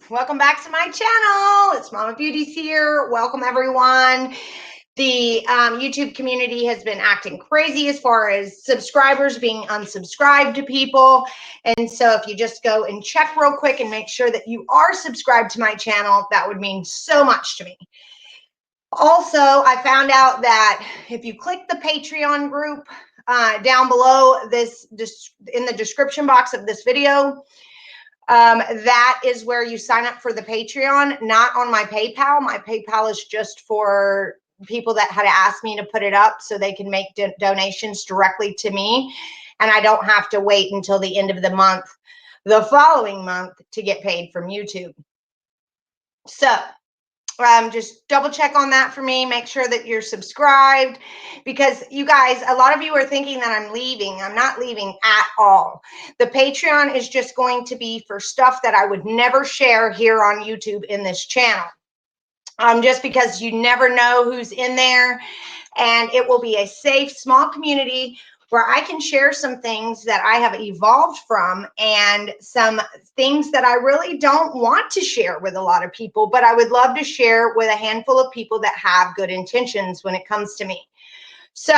Welcome back to my channel. It's Mama Beauties here. Welcome everyone. The YouTube community has been acting crazy as far as subscribers being unsubscribed to people. And so if you just go and check real quick and make sure that you are subscribed to my channel, that would mean so much to me. Also, I found out that if you click the Patreon group down below this, in the description box of this video, that is where you sign up for the Patreon, not on my PayPal. My PayPal is just for people that had asked me to put it up so they can make donations directly to me. And I don't have to wait until the end of the month, the following month, to get paid from YouTube. So just double check on that for me. Make sure that you're subscribed, because you guys, a lot of you are thinking that I'm leaving. I'm not leaving at all. The Patreon is just going to be for stuff that I would never share here on YouTube in this channel. Just because you never know who's in there, and it will be a safe, small community where I can share some things that I have evolved from and some things that I really don't want to share with a lot of people, but I would love to share with a handful of people that have good intentions when it comes to me. So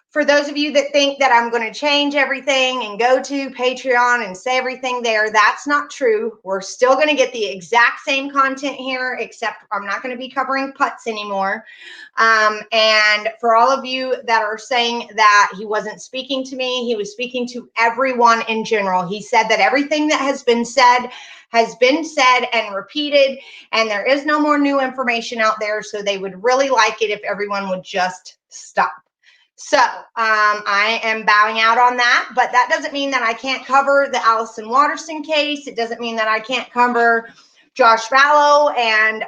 for those of you that think that I'm going to change everything and go to Patreon and say everything there, that's not true. We're still going to get the exact same content here, except I'm not going to be covering putts anymore. And for all of you that are saying that he wasn't speaking to me, he was speaking to everyone in general. He said that everything that has been said and repeated, and there is no more new information out there. So they would really like it if everyone would just stop. So I am bowing out on that, but that doesn't mean that I can't cover the Allison Watterson case. It doesn't mean that I can't cover Josh Fallow and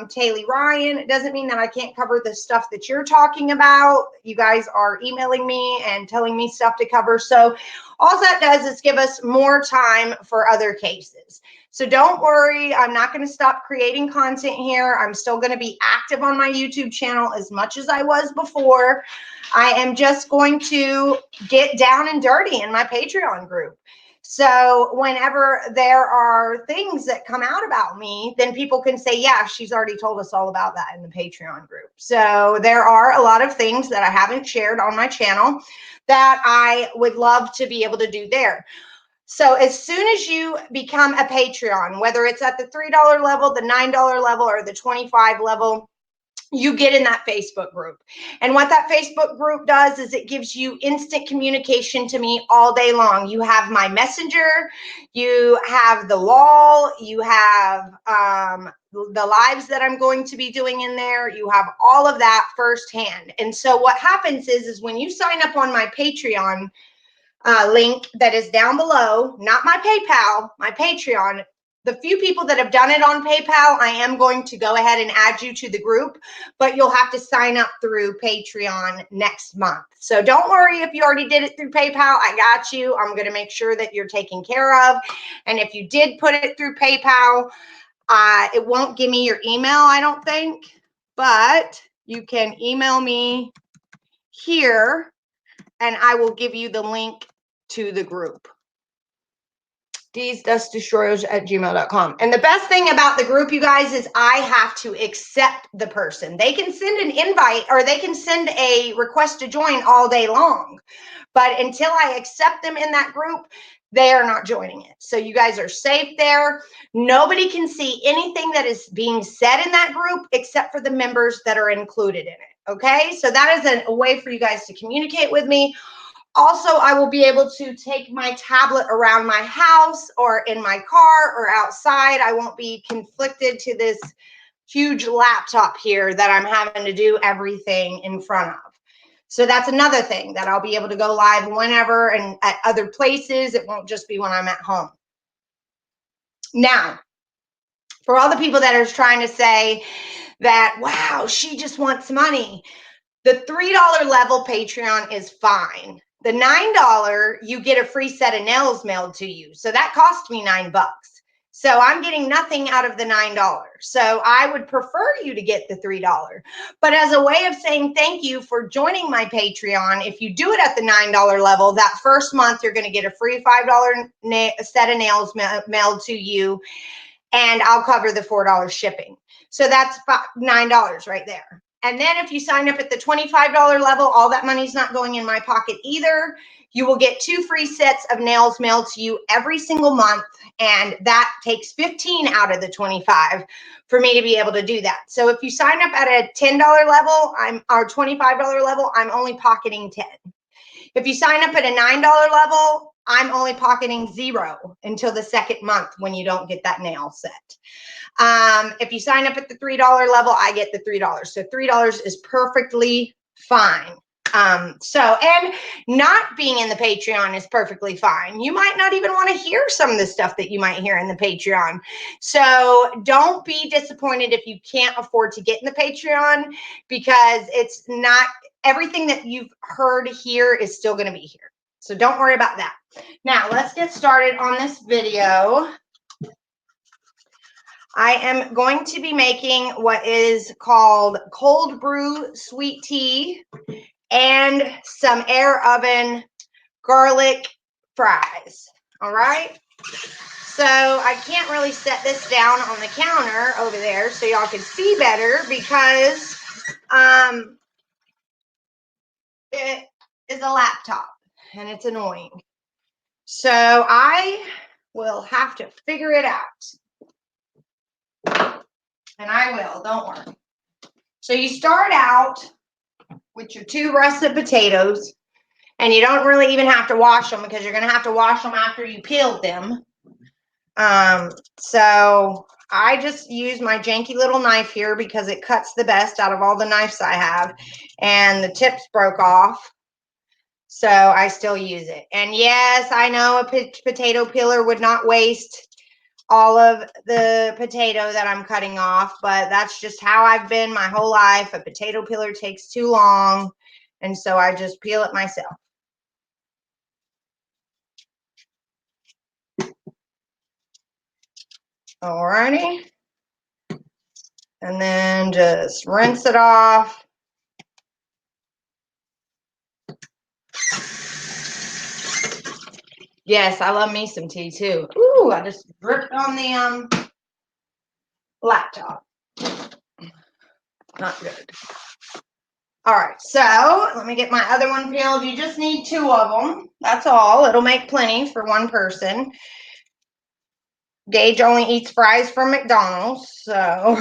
Taylor Ryan. It doesn't mean that I can't cover the stuff that you're talking about. You guys are emailing me and telling me stuff to cover. So all that does is give us more time for other cases. So don't worry, I'm not going to stop creating content here. I'm still going to be active on my YouTube channel as much as I was before. I am just going to get down and dirty in my Patreon group. So whenever there are things that come out about me, then people can say, yeah, she's already told us all about that in the Patreon group. So there are a lot of things that I haven't shared on my channel that I would love to be able to do there. So as soon as you become a Patreon, whether it's at the $3 level, the $9 level, or the $25 level, you get in that Facebook group. And what that Facebook group does is it gives you instant communication to me all day long. You have my messenger, you have the wall, you have the lives that I'm going to be doing in there. You have all of that firsthand. And so what happens is when you sign up on my Patreon link that is down below, not my PayPal, my Patreon, the few people that have done it on PayPal, I am going to go ahead and add you to the group, but you'll have to sign up through Patreon next month. So don't worry if you already did it through PayPal. I got you. I'm going to make sure that you're taken care of. And if you did put it through PayPal, it won't give me your email, I don't think, but you can email me here and I will give you the link to the group. Dee'sDustDestroyers@gmail.com. And the best thing about the group, you guys, is I have to accept the person. They can send an invite or they can send a request to join all day long. But until I accept them in that group, they are not joining it. So you guys are safe there. Nobody can see anything that is being said in that group except for the members that are included in it. Okay, so that is a way for you guys to communicate with me. Also, I will be able to take my tablet around my house or in my car or outside. I won't be conflicted to this huge laptop here that I'm having to do everything in front of. So that's another thing that I'll be able to go live whenever and at other places. It won't just be when I'm at home. Now, for all the people that are trying to say that, wow, she just wants money, the $3 level Patreon is fine. The $9, you get a free set of nails mailed to you. So that cost me $9. So I'm getting nothing out of the $9. So I would prefer you to get the $3. But as a way of saying thank you for joining my Patreon, if you do it at the $9 level, that first month you're going to get a free $5 set of nails mailed to you. and I'll cover the $4 shipping. So that's $9 right there. And then if you sign up at the $25 level, all that money's not going in my pocket either. You will get 2 free sets of nails mailed to you every single month, and that takes 15 out of the 25 for me to be able to do that. So if you sign up at a $10 level, or $25 level, I'm only pocketing 10. If you sign up at a $9 level, I'm only pocketing 0 until the second month when you don't get that nail set. If you sign up at the $3 level, I get the $3. So $3 is perfectly fine. And not being in the Patreon is perfectly fine. You might not even want to hear some of the stuff that you might hear in the Patreon. So don't be disappointed if you can't afford to get in the Patreon, because it's not everything that you've heard here is still going to be here. So don't worry about that. Now let's get started on this video. I am going to be making what is called cold brew sweet tea and some air oven garlic fries. All right. So I can't really set this down on the counter over there so y'all can see better, because it is a laptop and it's annoying. So I will have to figure it out. And I will, don't worry. So you start out with your 2 russet potatoes, and you don't really even have to wash them, because you're going to have to wash them after you peel them. So I just use my janky little knife here because it cuts the best out of all the knives I have, and the tips broke off. So I still use it. And yes, I know a potato peeler would not waste all of the potato that I'm cutting off, but that's just how I've been my whole life. A potato peeler takes too long, and so I just peel it myself. Alrighty. And then just rinse it off. Yes, I love me some tea too. Ooh, I just dripped on the laptop. Not good. All right, so let me get my other one peeled. You just need 2 of them. That's all. It'll make plenty for 1 person. Gage only eats fries from McDonald's, so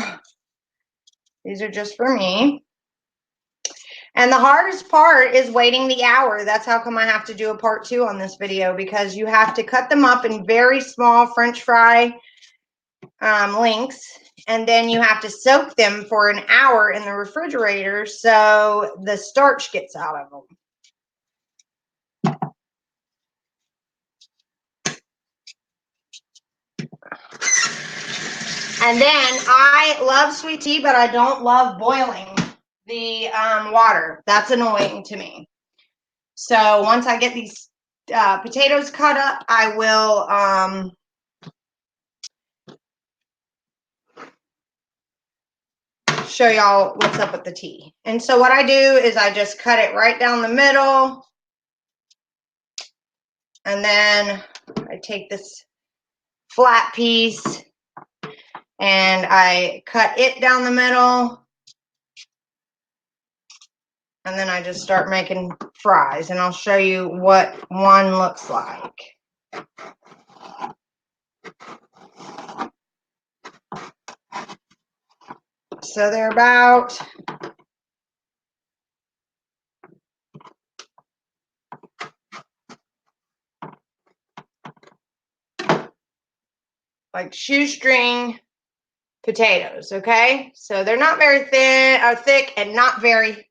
these are just for me. And the hardest part is waiting the hour. That's how come I have to do a part 2 on this video, because you have to cut them up in very small French fry lengths, and then you have to soak them for an hour in the refrigerator so the starch gets out of them. And then I love sweet tea, but I don't love boiling the water. That's annoying to me. So once I get these potatoes cut up, I will show y'all what's up with the tea. And so what I do is I just cut it right down the middle. And then I take this flat piece and I cut it down the middle. And then I just start making fries, and I'll show you what one looks like. So they're about like shoestring potatoes, okay? So they're not very thin or thick, and not very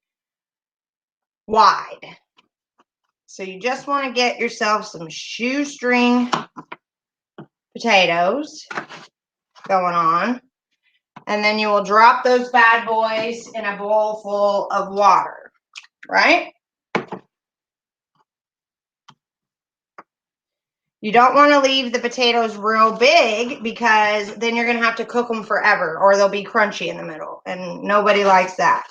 wide. So you just want to get yourself some shoestring potatoes going on. And then you will drop those bad boys in a bowl full of water, right? You don't want to leave the potatoes real big, because then you're going to have to cook them forever, or they'll be crunchy in the middle, and nobody likes that.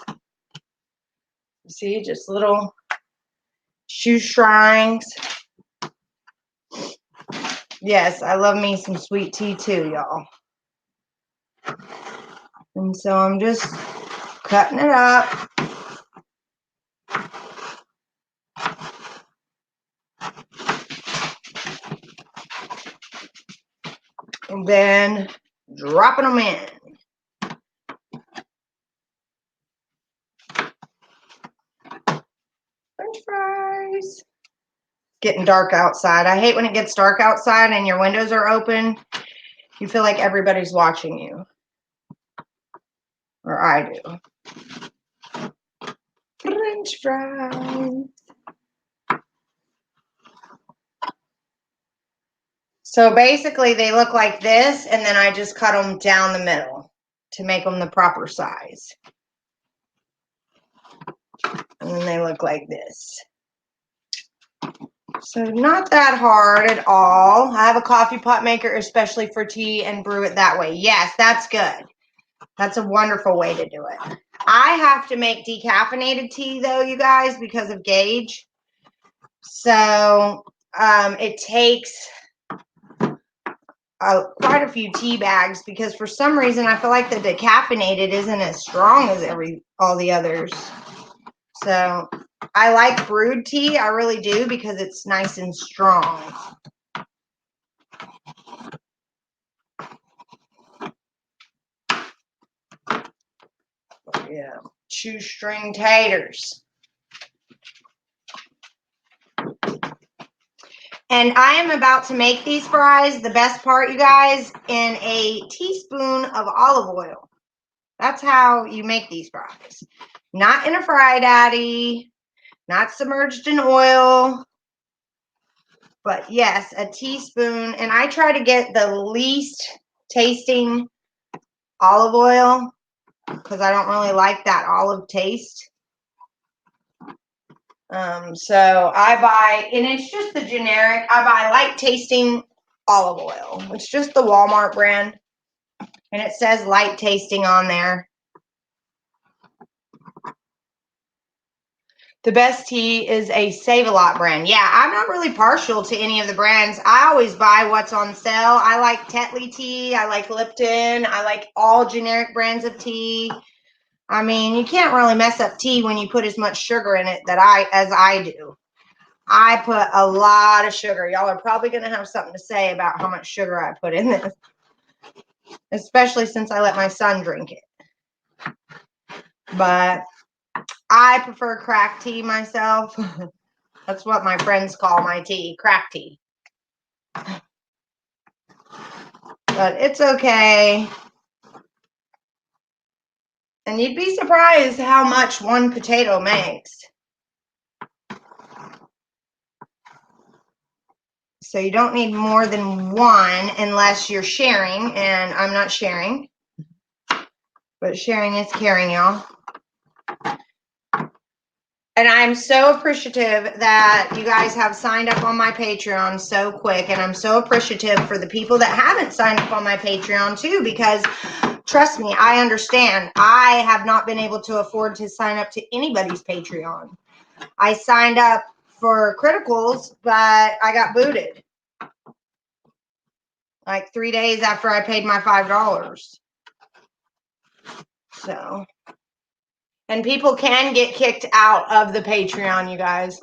See, just little shoestrings. Yes, I love me some sweet tea too, y'all. And so I'm just cutting it up. And then dropping them in. French fries. Getting dark outside. I hate when it gets dark outside and your windows are open. You feel like everybody's watching you. Or I do. French fries. So basically they look like this, and then I just cut them down the middle to make them the proper size. And then they look like this. So not that hard at all. I have a coffee pot maker especially for tea and brew it that way. Yes, that's good. That's a wonderful way to do it. I have to make decaffeinated tea though, you guys, because of Gage. So it takes quite a few tea bags because for some reason I feel like the decaffeinated isn't as strong as all the others. So I like brewed tea, I really do, because it's nice and strong. Yeah, shoestring taters. And I am about to make these fries, the best part, you guys, in a teaspoon of olive oil. That's how you make these fries. Not in a fry daddy, not submerged in oil, but yes, a teaspoon. And I try to get the least tasting olive oil because I don't really like that olive taste. So I buy, and it's just the generic, I buy light tasting olive oil. It's just the Walmart brand, and it says light tasting on there. The best tea is a Save-A-Lot brand. Yeah, I'm not really partial to any of the brands. I always buy what's on sale. I like Tetley tea. I like Lipton. I like all generic brands of tea. I mean, you can't really mess up tea when you put as much sugar in it as I do. I put a lot of sugar. Y'all are probably going to have something to say about how much sugar I put in this, especially since I let my son drink it. But I prefer crack tea myself. That's what my friends call my tea, crack tea. But it's okay. And you'd be surprised how much one potato makes. So you don't need more than one unless you're sharing, and I'm not sharing. But sharing is caring, y'all. And I'm so appreciative that you guys have signed up on my Patreon so quick. And I'm so appreciative for the people that haven't signed up on my Patreon too, because trust me, I understand. I have not been able to afford to sign up to anybody's Patreon. I signed up for Criticals, but I got booted. Like 3 days after I paid my $5. So, and people can get kicked out of the Patreon, you guys.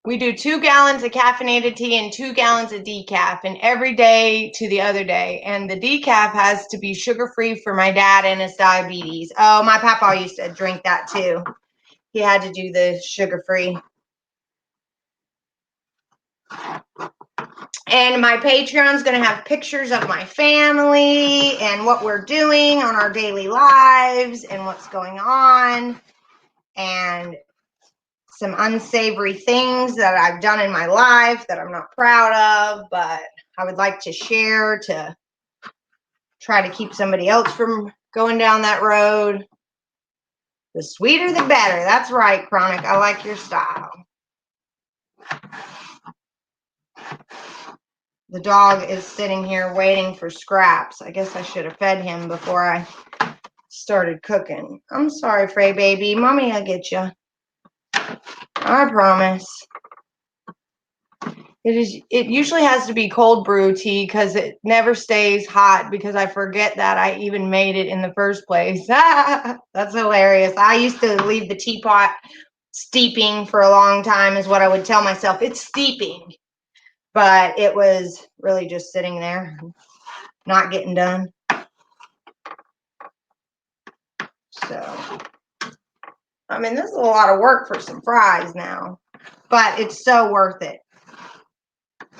We do 2 gallons of caffeinated tea and 2 gallons of decaf, and every day to the other day. And the decaf has to be sugar-free for my dad and his diabetes. Oh, my papa used to drink that too. He had to do the sugar-free. And my Patreon's going to have pictures of my family and what we're doing on our daily lives and what's going on. And some unsavory things that I've done in my life that I'm not proud of, but I would like to share to try to keep somebody else from going down that road. The sweeter the better. That's right, Chronic. I like your style. The dog is sitting here waiting for scraps. I guess I should have fed him before I started cooking. I'm sorry, Frey baby. Mommy, I'll get you. I promise. It usually has to be cold brew tea because it never stays hot because I forget that I even made it in the first place. That's hilarious. I used to leave the teapot steeping for a long time is what I would tell myself. It's steeping. But it was really just sitting there, not getting done. So, I mean, this is a lot of work for some fries now, but it's so worth it.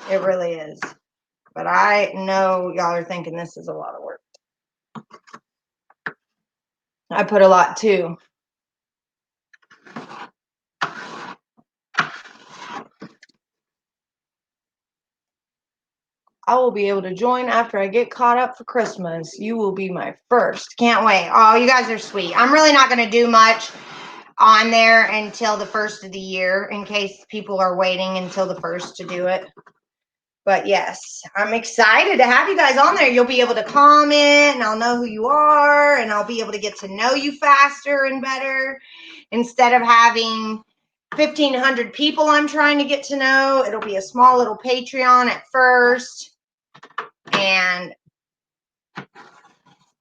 It really is. But I know y'all are thinking this is a lot of work. I put a lot too. I will be able to join after I get caught up for Christmas. You will be my first. Can't wait. Oh, you guys are sweet. I'm really not going to do much on there until the first of the year in case people are waiting until the first to do it. But yes, I'm excited to have you guys on there. You'll be able to comment and I'll know who you are and I'll be able to get to know you faster and better. Instead of having 1,500 people I'm trying to get to know, it'll be a small little Patreon at first. And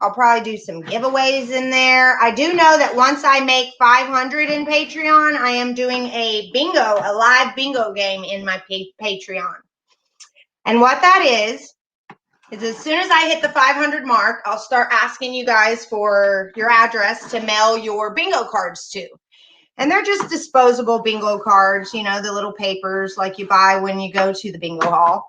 I'll probably do some giveaways in there. I do know that once I make 500 in Patreon, I am doing a live bingo game in my Patreon. And what that is as soon as I hit the 500 mark, I'll start asking you guys for your address to mail your bingo cards to. And they're just disposable bingo cards, you know, the little papers like you buy when you go to the bingo hall.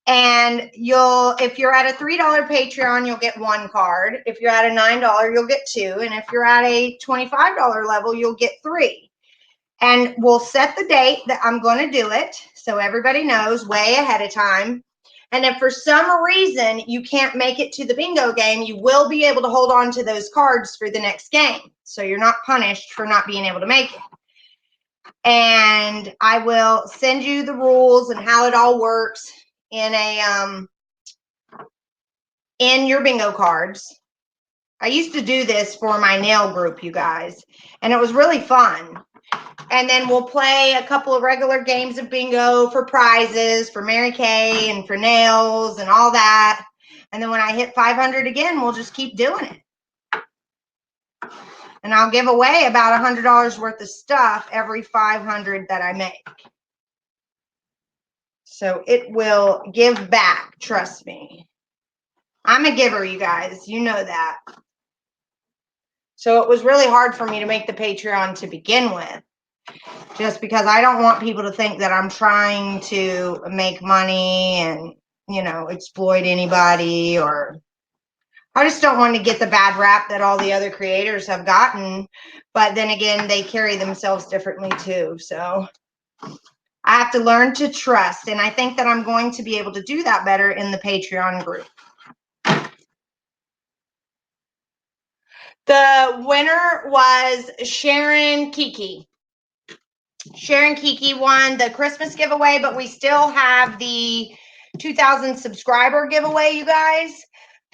And if you're at a $3 Patreon, you'll get one card. If you're at a $9, you'll get two. And if you're at a $25 level, you'll get three. And we'll set the date that I'm going to do it so everybody knows way ahead of time. And if for some reason you can't make it to the bingo game, you will be able to hold on to those cards for the next game. So you're not punished for not being able to make it. And I will send you the rules and how it all works in your bingo cards. I used to do this for my nail group, you guys, and it was really fun. And then we'll play a couple of regular games of bingo for prizes for Mary Kay and for nails and all that. And then when I hit 500 again, we'll just keep doing it. And I'll give away about $100 worth of stuff every 500 that I make. So it will give back, trust me. I'm a giver, you guys. You know that. So it was really hard for me to make the Patreon to begin with. Just because I don't want people to think that I'm trying to make money and, you know, exploit anybody, or I just don't want to get the bad rap that all the other creators have gotten. But then again, they carry themselves differently too. So I have to learn to trust. And I think that I'm going to be able to do that better in the Patreon group. The winner was Sharon Kiki. Sharon Kiki won the Christmas giveaway, but we still have the 2,000 subscriber giveaway, you guys,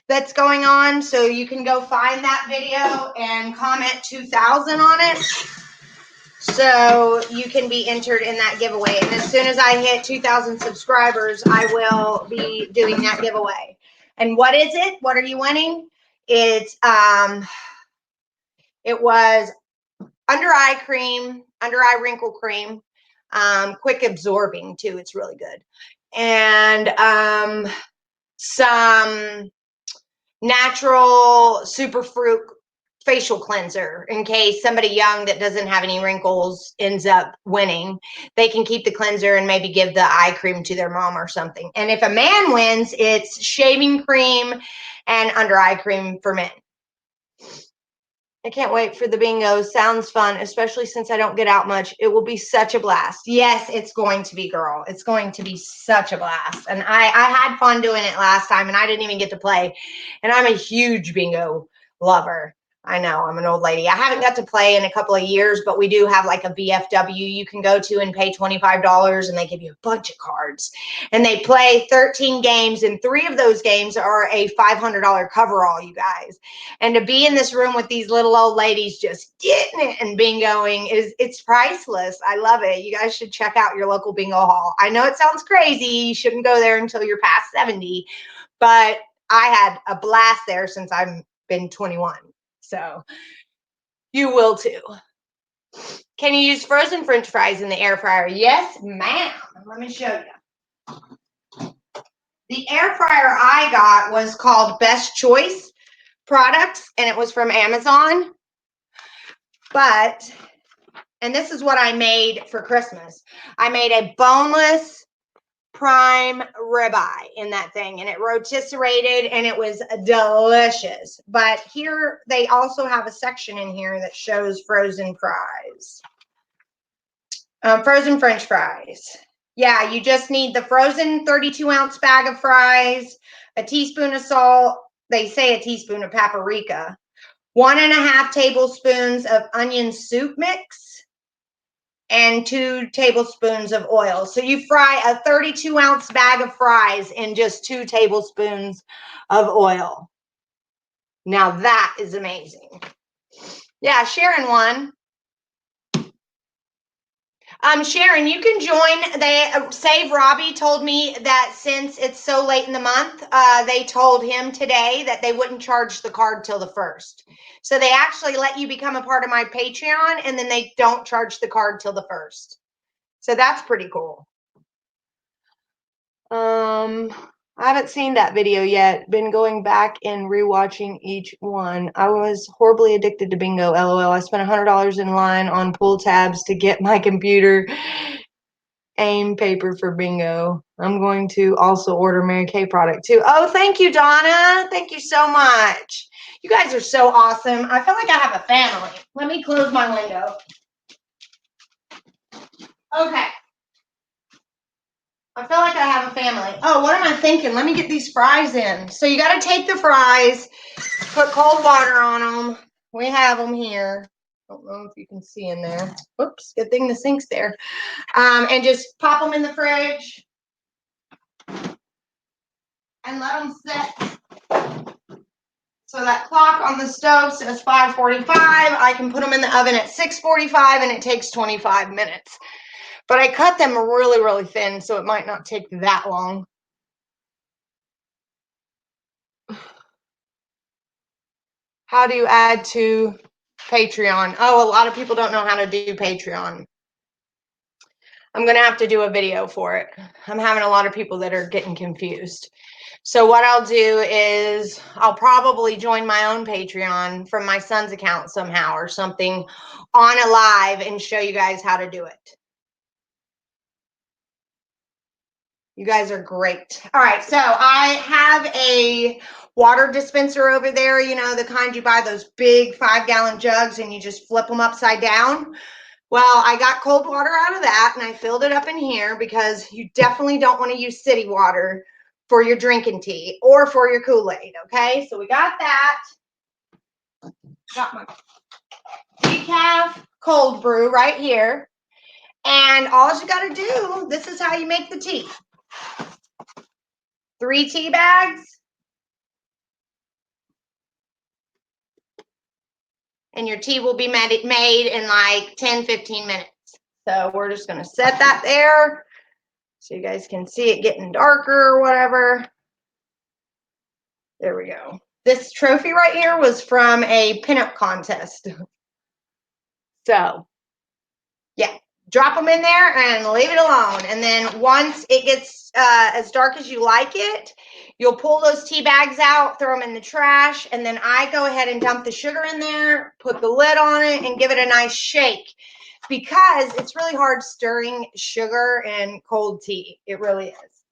that's going on. So you can go find that video and comment 2,000 on it. So you can be entered in that giveaway. And as soon as I hit 2,000 subscribers, I will be doing that giveaway. And what is it? What are you winning? It was under eye cream, under eye wrinkle cream, quick absorbing too. It's really good. And some natural superfruit facial cleanser in case somebody young that doesn't have any wrinkles ends up winning. They can keep the cleanser and maybe give the eye cream to their mom or something. And if a man wins, it's shaving cream and under eye cream for men. I can't wait for the bingo. Sounds fun, especially since I don't get out much. It will be such a blast. Yes, it's going to be, girl. It's going to be such a blast. And I had fun doing it last time, and I didn't even get to play. And I'm a huge bingo lover. I know, I'm an old lady. I haven't got to play in a couple of years, but we do have like a VFW you can go to and pay $25, and they give you a bunch of cards. And they play 13 games, and 3 of those games are a $500 coverall, you guys. And to be in this room with these little old ladies just getting it and bingoing it's priceless. I love it. You guys should check out your local bingo hall. I know it sounds crazy. You shouldn't go there until you're past 70, but I had a blast there since I've been 21. So you will too. Can you use frozen French fries in the air fryer? Yes, ma'am. Let me show you. The air fryer I got was called Best Choice Products, and it was from Amazon. And this is what I made for Christmas. I made a boneless prime ribeye in that thing, and it rotisserated, and it was delicious. But here they also have a section in here that shows frozen fries. Frozen French fries. Yeah, you just need the frozen 32-ounce bag of fries, a teaspoon of salt. They say a teaspoon of paprika, 1.5 tablespoons of onion soup mix, and 2 tablespoons of oil. So you fry a 32-ounce bag of fries in just 2 tablespoons of oil. Now that is amazing. Yeah, Sharon won. Sharon, you can join. Save Robbie told me that since it's so late in the month, they told him today that they wouldn't charge the card till the 1st. So they actually let you become a part of my Patreon, and then they don't charge the card till the 1st. So that's pretty cool. I haven't seen that video yet. Been going back and rewatching each one. I was horribly addicted to bingo, LOL. I spent $100 in line on pull tabs to get my computer aim paper for bingo. I'm going to also order Mary Kay product too. Oh, thank you, Donna. Thank you so much. You guys are so awesome. I feel like I have a family. Let me close my window. Okay. I feel like I have a family. Oh, what am I thinking? Let me get these fries in. So you got to take the fries, put cold water on them. We have them here. I don't know if you can see in there. Oops, good thing the sink's there. And just pop them in the fridge and let them sit. So that clock on the stove says 5:45. I can put them in the oven at 6:45, and it takes 25 minutes. But I cut them really, really thin, so it might not take that long. How do you add to Patreon? Oh, a lot of people don't know how to do Patreon. I'm going to have to do a video for it. I'm having a lot of people that are getting confused. So what I'll do is I'll probably join my own Patreon from my son's account somehow or something on a live and show you guys how to do it. You guys are great. All right, so I have a water dispenser over there, you know, the kind you buy, those big 5-gallon jugs, and you just flip them upside down. Well, I got cold water out of that, and I filled it up in here because you definitely don't want to use city water for your drinking tea or for your Kool-Aid, okay? So we got that. Got my decaf cold brew right here. And all you got to do, this is how you make the tea. 3 tea bags. And your tea will be made in like 10-15 minutes. So we're just going to set that there so you guys can see it getting darker or whatever. There we go. This trophy right here was from a pinup contest. So yeah, drop them in there and leave it alone. And then once it gets as dark as you like it, you'll pull those tea bags out, throw them in the trash, and then I go ahead and dump the sugar in there, put the lid on it, and give it a nice shake, because it's really hard stirring sugar in cold tea. It really is.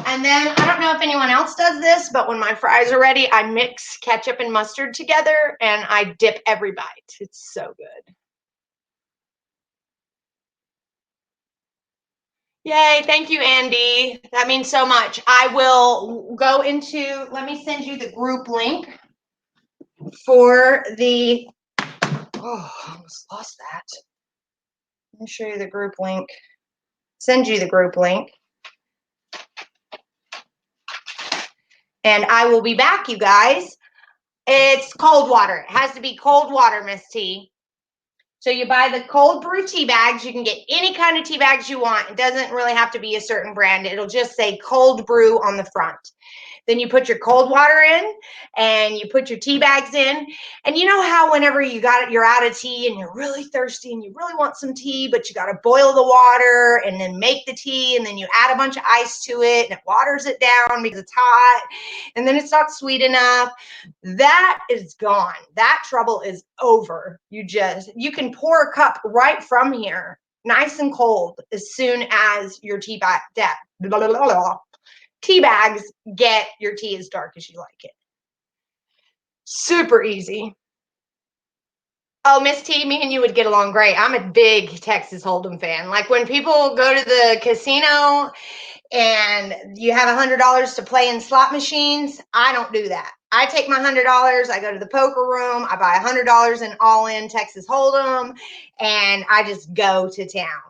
And then I don't know if anyone else does this, but when my fries are ready, I mix ketchup and mustard together and I dip every bite. It's so good. Yay, thank you, Andy. That means so much. I will go into, let me send you the group link. for the, oh, I almost lost that. Let me show you the group link. Send you the group link. And I will be back, you guys. It's cold water. It has to be cold water, Miss T. So you buy the cold brew tea bags. You can get any kind of tea bags you want. It doesn't really have to be a certain brand. It'll just say cold brew on the front. Then you put your cold water in and you put your tea bags in. And you know how whenever you're out of tea and you're really thirsty and you really want some tea, but you got to boil the water and then make the tea and then you add a bunch of ice to it and it waters it down because it's hot and then it's not sweet enough. That is gone. That trouble is over. You can pour a cup right from here, nice and cold, as soon as your tea bags get your tea as dark as you like it. Super easy. Oh, Miss T, me and you would get along great. I'm a big Texas Hold'em fan. Like when people go to the casino and you have $100 to play in slot machines, I don't do that. I take my $100, I go to the poker room, I buy $100 in all-in Texas Hold'em, and I just go to town.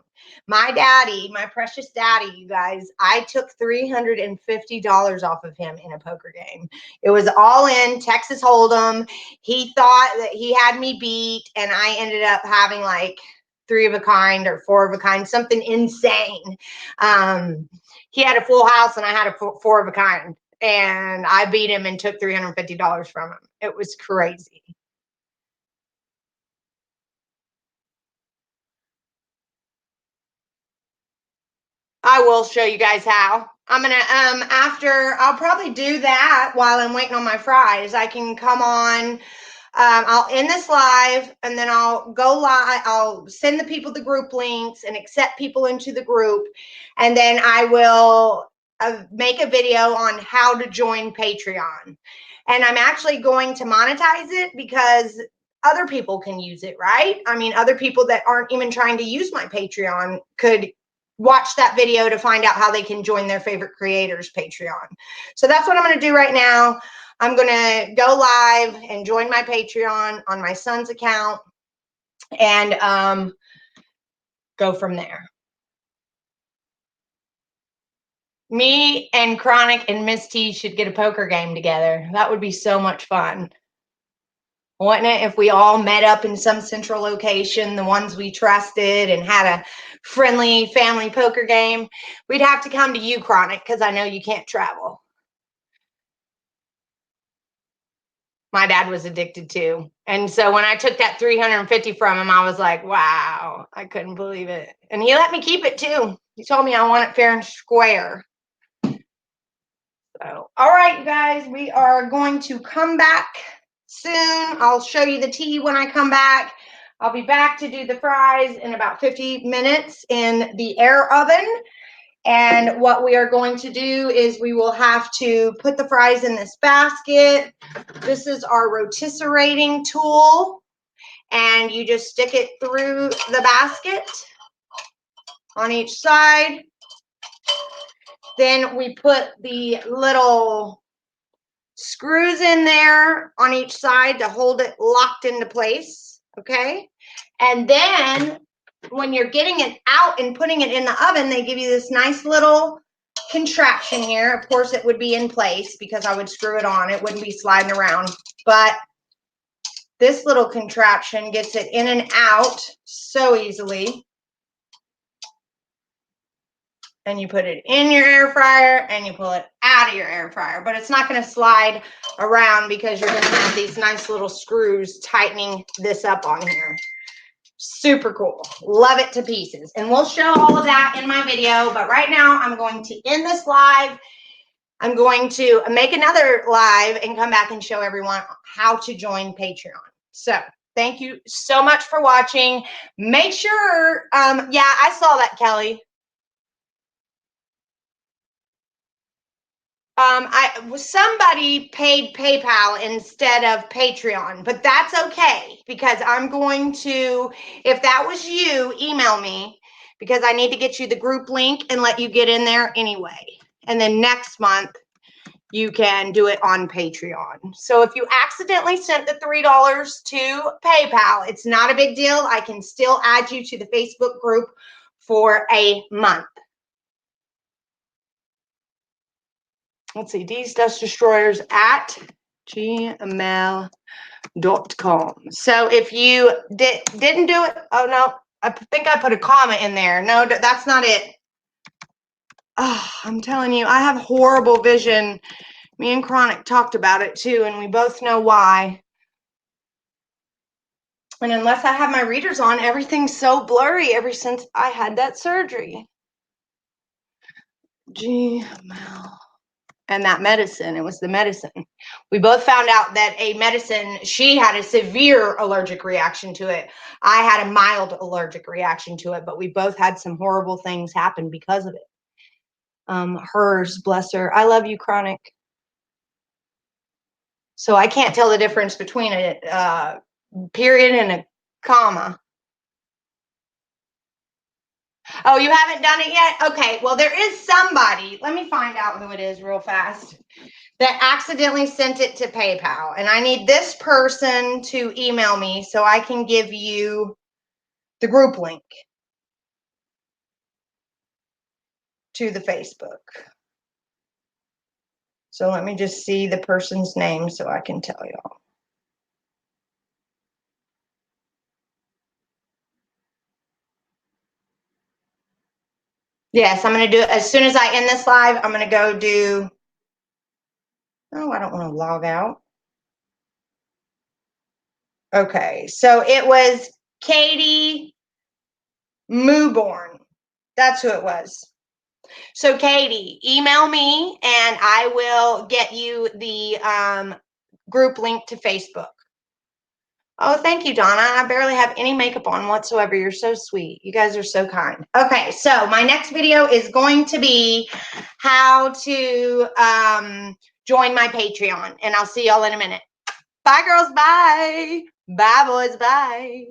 My daddy, my precious daddy, you guys, I took $350 off of him in a poker game. It was all in Texas Hold'em. He thought that he had me beat, and I ended up having like 3 of a kind or 4 of a kind, something insane. He had a full house and I had a 4 of a kind, and I beat him and took $350 from him. It was crazy. I will show you guys how. I'm gonna after I'll probably do that while I'm waiting on my fries. I can come on. I'll end this live and then I'll go live. I'll send the people the group links and accept people into the group, and then I will make a video on how to join Patreon. And I'm actually going to monetize it because other people can use it, right? I mean, other people that aren't even trying to use my Patreon could watch that video to find out how they can join their favorite creators Patreon. So that's what I'm going to do right now. I'm going to go live and join my Patreon on my son's account and go from there. Me and Chronic and Miss T should get a poker game together. That would be so much fun. Wouldn't it, if we all met up in some central location, the ones we trusted, and had a friendly family poker game? We'd have to come to you, Chronic, because I know you can't travel. My dad was addicted too. And so when I took that 350 from him, I was like, wow, I couldn't believe it. And he let me keep it too. He told me I want it fair and square. So, all right, you guys, we are going to come back soon. I'll show you the tea when I come back. I'll be back to do the fries in about 50 minutes in the air oven. And what we are going to do is we will have to put the fries in this basket. This is our rotisserating tool. And you just stick it through the basket on each side. Then we put the little screws in there on each side to hold it locked into place. Okay. And then when you're getting it out and putting it in the oven, they give you this nice little contraption here. Of course, it would be in place because I would screw it on. It wouldn't be sliding around. But this little contraption gets it in and out so easily. And you put it in your air fryer and you pull it out of your air fryer. But it's not going to slide around because you're going to have these nice little screws tightening this up on here. Super cool. Love it to pieces. And we'll show all of that in my video. But right now, I'm going to end this live. I'm going to make another live and come back and show everyone how to join Patreon. So thank you so much for watching. Make sure, yeah, I saw that, Kelly. Somebody paid PayPal instead of Patreon, but that's okay because I'm going to, if that was you, email me because I need to get you the group link and let you get in there anyway. And then next month, you can do it on Patreon. So if you accidentally sent the $3 to PayPal, it's not a big deal. I can still add you to the Facebook group for a month. Let's see, D's Dust Destroyers at gmail.com. So if you didn't do it, oh no, I think I put a comma in there. No, that's not it. Oh, I'm telling you, I have horrible vision. Me and Chronic talked about it too, and we both know why. And unless I have my readers on, everything's so blurry ever since I had that surgery. Gmail. And that medicine, it was the medicine. We both found out that a medicine, she had a severe allergic reaction to it. I had a mild allergic reaction to it, but we both had some horrible things happen because of it. Hers, bless her. I love you, Chronic. So I can't tell the difference between a period and a comma. Oh, you haven't done it yet? Okay, well, there is somebody. Let me find out who it is real fast. That accidentally sent it to PayPal. And I need this person to email me so I can give you the group link to the Facebook. So let me just see the person's name so I can tell y'all. Yes, I'm going to do it as soon as I end this live. I'm going to go do. Oh, I don't want to log out. Okay, so it was Katie Mooborn. That's who it was. So Katie, email me and I will get you the group link to Facebook. Oh, thank you, Donna. I barely have any makeup on whatsoever. You're so sweet. You guys are so kind. Okay, so my next video is going to be how to join my Patreon, and I'll see y'all in a minute. Bye, girls. Bye. Bye, boys. Bye.